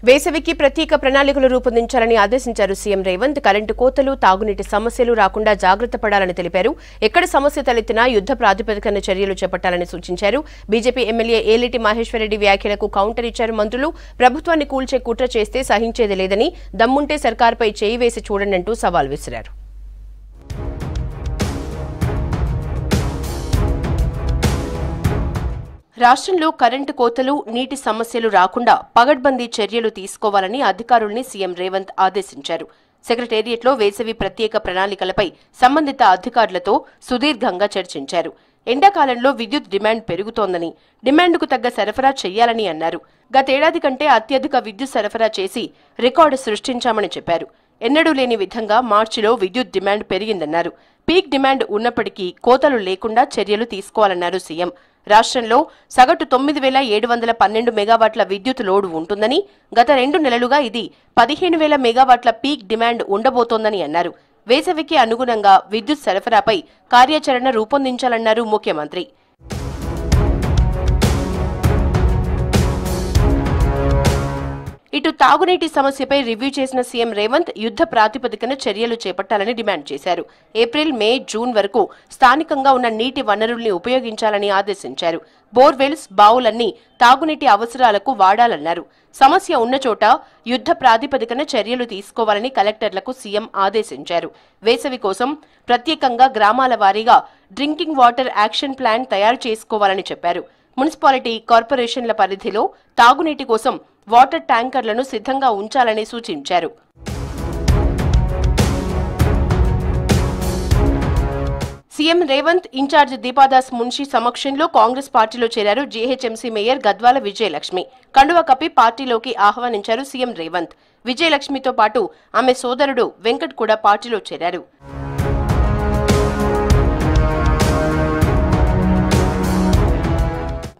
వేసవికి ప్రత్యేక ప్రణాళికలు రూపొందించాలని ఆదేశించారు సీఎం రేవంత్. కరెంటు కోతలు, తాగునీటి సమస్యలు రాకుండా జాగ్రత్త పడాలని తెలిపారు. ఎక్కడ సమస్య తలెత్తినా యుద్ధ ప్రాతిపదికన చర్యలు చేపట్టాలని సూచించారు. బీజేపీ ఎమ్మెల్యే ఏలిటి మహేశ్వరరెడ్డి వ్యాఖ్యలకు కౌంటర్ ఇచ్చారు మంత్రులు. ప్రభుత్వాన్ని కూల్చే కుట్ర చేస్తే సహించేది లేదని, దమ్ముంటే సర్కార్పై చేయి వేసి చూడండంటూ సవాల్ విసిరారు. రాష్ట్రంలో కరెంటు కోతలు, నీటి సమస్యలు రాకుండా పగడ్బందీ చర్యలు తీసుకోవాలని అధికారుల్ని సీఎం రేవంత్ ఆదేశించారు. సెక్రటేరియట్లో వేసవి ప్రత్యేక ప్రణాళికలపై సంబంధిత అధికారులతో సుదీర్ఘంగా చర్చించారు. ఎండాకాలంలో విద్యుత్ డిమాండ్ పెరుగుతోందని, డిమాండ్కు తగ్గ సరఫరా చేయాలని అన్నారు. గతేడాది కంటే అత్యధిక విద్యుత్ సరఫరా చేసి రికార్డు సృష్టించామని చెప్పారు. ఎన్నడూ లేని విధంగా మార్చిలో విద్యుత్ డిమాండ్ పెరిగిందన్నారు. పీక్ డిమాండ్ ఉన్నప్పటికీ కోతలు లేకుండా చర్యలు తీసుకోవాలన్నారు సీఎం. రాష్ట్రంలో సగటు 9,712 మెగావాట్ల విద్యుత్ లోడు ఉంటుందని, గత 2 నెలలుగా ఇది 15,000 మెగావాట్ల పీక్ డిమాండ్ ఉండబోతోందని అన్నారు. వేసవికి అనుగుణంగా విద్యుత్ సరఫరాపై కార్యాచరణ రూపొందించాలన్నారు ముఖ్యమంత్రి. ఇటు తాగునీటి సమస్యపై రివ్యూ చేసిన సీఎం రేవంత్ యుద్ధ ప్రాతిపదికన చర్యలు చేపట్టాలని డిమాండ్ చేశారు. ఏప్రిల్, మే, జూన్ వరకు స్థానికంగా ఉన్న నీటి వనరుల్ని ఉపయోగించాలని ఆదేశించారు. బోర్వెల్స్, బావులన్నీ తాగునీటి అవసరాలకు వాడాలన్నారు. సమస్య ఉన్న చోట యుద్ధ ప్రాతిపదికన చర్యలు తీసుకోవాలని కలెక్టర్లకు సీఎం ఆదేశించారు. వేసవి కోసం ప్రత్యేకంగా గ్రామాల వారీగా డ్రింకింగ్ వాటర్ యాక్షన్ ప్లాన్ తయారు చేసుకోవాలని చెప్పారు. మున్సిపాలిటీ, కార్పొరేషన్ల పరిధిలో తాగునీటి కోసం వాటర్ ట్యాంకర్లను సిద్ధంగా ఉంచాలని సూచించారు. సీఎం రేవంత్ ఇన్ఛార్జ్ దీపాదాస్ మున్షి సమక్షంలో కాంగ్రెస్ పార్టీలో చేరారు. జీహెచ్ఎంసీ మేయర్ గద్వాల విజయలక్ష్మి కండువా కప్పి పార్టీలోకి ఆహ్వానించారు సీఎం రేవంత్. విజయలక్ష్మితో పాటు ఆమె సోదరుడు వెంకట్ కూడా పార్టీలో చేరారు.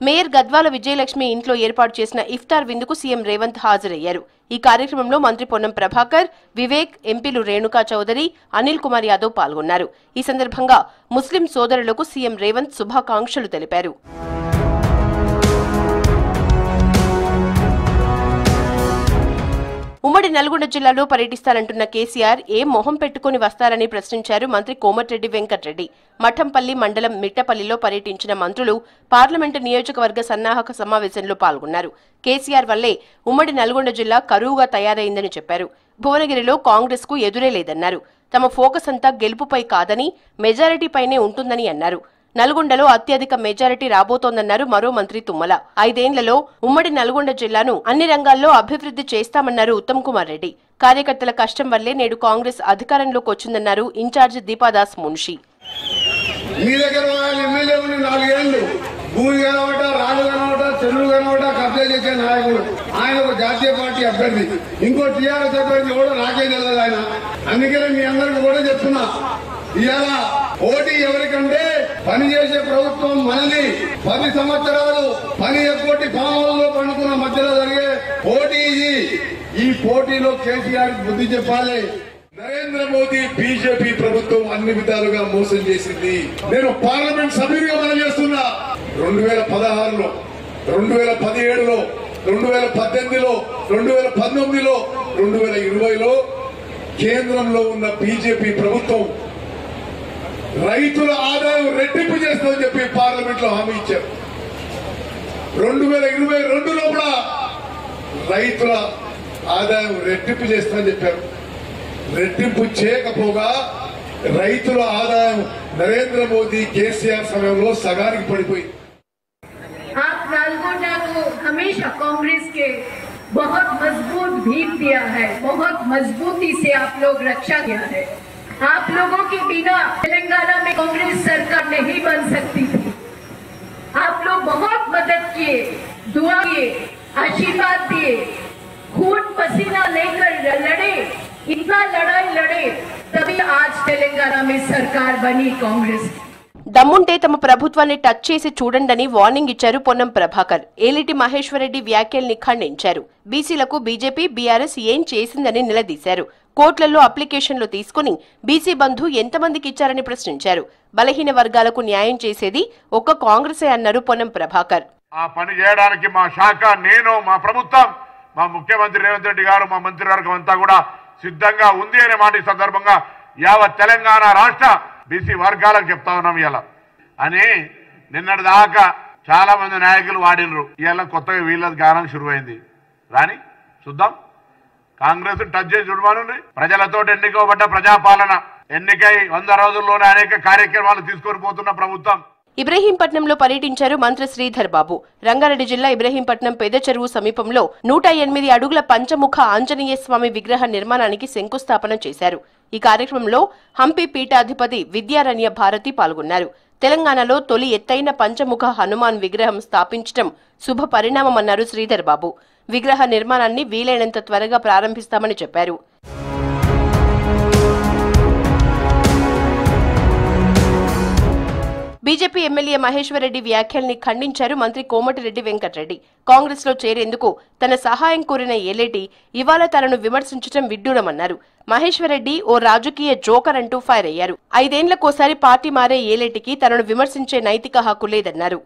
మేయర్ గద్వాల విజయలక్ష్మి ఇంట్లో ఏర్పాటు చేసిన ఇఫ్తార్ విందుకు సీఎం రేవంత్ హాజరయ్యారు. ఈ కార్యక్రమంలో మంత్రి పొన్నం ప్రభాకర్, వివేక్, ఎంపీలు రేణుకా చౌదరి, అనిల్ కుమార్ యాదవ్ పాల్గొన్నారు. ఈ సందర్భంగా ముస్లిం సోదరులకు సీఎం రేవంత్ శుభాకాంక్షలు తెలిపారు. ఉమ్మడి నల్గొండ జిల్లాలో పర్యటిస్తారంటున్న కేసీఆర్ ఏ మొహం పెట్టుకుని వస్తారని ప్రశ్నించారు మంత్రి కోమటిరెడ్డి వెంకటరెడ్డి. మఠంపల్లి మండలం మిట్టపల్లిలో పర్యటించిన మంత్రులు పార్లమెంటు నియోజకవర్గ సన్నాహక సమావేశంలో పాల్గొన్నారు. కేసీఆర్ వల్లే ఉమ్మడి నల్గొండ జిల్లా కరువుగా తయారైందని చెప్పారు. భువనగిరిలో కాంగ్రెస్ కు ఎదురే లేదన్నారు. తమ ఫోకస్ అంతా గెలుపుపై కాదని, మెజారిటీపైనే ఉంటుందని అన్నారు. నల్గొండలో అత్యధిక మెజారిటీ రాబోతోందన్నారు మరో మంత్రి తుమ్మల. 5 ఏళ్లలో ఉమ్మడి నల్గొండ జిల్లాను అన్ని రంగాల్లో అభివృద్ధి చేస్తామన్నారు ఉత్తమ్ కుమార్ రెడ్డి. కార్యకర్తల కష్టం వల్లే నేడు కాంగ్రెస్ అధికారంలోకి వచ్చిందన్నారు ఇన్ఛార్జ్ దీపాదాస్ మున్షి. భూమి కనబట, రాళ్ళు కనబట, చెరువులు కనబట కబ్జా చేసే నాయకుడు ఆయన ఒక జాతీయ పార్టీ అభ్యర్థి. ఇంకో టీఆర్ఎస్ అభ్యర్థి కూడా నాకే తెలియదు ఆయన. అందుకనే మీ అందరికి కూడా చెప్తున్నా, ఇవాళ పోటీ ఎవరికంటే పనిచేసే ప్రభుత్వం మనది. 10 సంవత్సరాలు పని ఎక్కొట్టి పాములలో పండుకున్న మధ్యలో జరిగే పోటీ ఇది. ఈ పోటీలో కేసీఆర్ బుద్ధి చెప్పాలి. నరేంద్ర మోదీ బీజేపీ ప్రభుత్వం అన్ని విధాలుగా మోసం చేసింది. నేను పార్లమెంట్ సభ్యుడిగా మనం చేస్తున్నా. 2016లో, 2017లో, 2018లో, 2019లో, 2020లో కేంద్రంలో ఉన్న బీజేపీ ప్రభుత్వం రైతుల ఆదాయం రెట్టింపు చేస్తామని చెప్పి పార్లమెంట్ లో హామీ ఇచ్చారు. 2022లో కూడా రైతుల ఆదాయం రెట్టింపు చేస్తామని చెప్పారు. రెట్టింపు చేయకపోగా రైతుల ఆదాయం నరేంద్ర మోదీ, కేసీఆర్ సమయంలో సగానికి పడిపోయింది. आप नालगोंडा को हमेशा कांग्रेस के बहुत मजबूत भीम दिया है, बहुत मजबूती से आप लोग रक्षा किया है. आप लोगों के बिना तेलंगाना में कांग्रेस सरकार नहीं बन सकती थी. आप लोग बहुत मदद किए, दुआ किए, आशीर्वाद दिए, खून पसीना लेकर लड़े, इतना लड़ाई लड़े, तभी आज तेलंगाना में सरकार बनी कांग्रेस. దమ్ముంటే తమ ప్రభుత్వాన్ని టచ్ చేసి చూడండని వార్నింగ్ ఇచ్చారు పొన్నం ప్రభాకర్. ఏలిటి మహేశ్వరరెడ్డి వ్యాఖ్యల్ని ఖండించారు. బీసీలకు బీజేపీ, బీఆర్ఎస్ ఏం చేసిందని నిలదీశారు. కోర్టులలో అప్లికేషన్లు తీసుకుని బీసీ బంధు ఎంతమందికి ఇచ్చారని ప్రశ్నించారు. బలహీన వర్గాలకు న్యాయం చేసేది ఒక్క కాంగ్రెసే అన్నారు పొన్నం ప్రభాకర్. ఆ పని చేయడానికి మా శాఖ, నేను, మా ప్రభుత్వం మా ముఖ్యమంత్రి రేవంత్ రెడ్డి గారు, మా మంత్రివర్గం అంతా కూడా సిద్ధంగా ఉంది అనే మాట ఈ సందర్భంగా యావత్ తెలంగాణ రాష్ట్ర బీసీ వర్గాలకు చెప్తా ఉన్నాం. ఇలా అని నిన్నటి దాకా చాలా మంది నాయకులు వాడినరు. ఇవాళ కొత్తగా వీళ్ళ గానం శురువైంది. రాని చూద్దాం. కాంగ్రెస్ టచ్ చేసి చూడమని ప్రజలతో ఎన్నికబడ్డ ప్రజాపాలన, ఎన్నికై 100 రోజుల్లోనే అనేక కార్యక్రమాలు తీసుకొని పోతున్న ప్రభుత్వం. ఇబ్రహీంపట్నంలో పర్యటించారు మంత్రి శ్రీధర్ బాబు. రంగారెడ్డి జిల్లా ఇబ్రహీంపట్నం పెద్ద చెరువు సమీపంలో 108 అడుగుల పంచముఖ ఆంజనేయ స్వామి విగ్రహ నిర్మాణానికి శంకుస్థాపన చేశారు. ఈ కార్యక్రమంలో హంపి పీఠాధిపతి విద్యారణ్య భారతి పాల్గొన్నారు. తెలంగాణలో తొలి ఎత్తైన పంచముఖ హనుమాన్ విగ్రహం స్థాపించడం శుభ పరిణామమన్నారు శ్రీధర్ బాబు. విగ్రహ నిర్మాణాన్ని వీలైనంత త్వరగా ప్రారంభిస్తామని చెప్పారు. బీజేపీ ఎమ్మెల్యే మహేశ్వర్ రెడ్డి వ్యాఖ్యల్ని ఖండించారు మంత్రి కోమటిరెడ్డి వెంకటరెడ్డి. కాంగ్రెస్ లో చేరేందుకు తన సహాయం కోరిన ఏలేటి ఇవాళ తనను విమర్శించడం విడ్డూరమన్నారు. మహేశ్వర్ రెడ్డి ఓ రాజకీయ జోకర్ అంటూ ఫైర్ అయ్యారు. 5 ఏళ్లకోసారి పార్టీ మారే ఏలేటికి తనను విమర్శించే నైతిక హక్కు లేదన్నారు.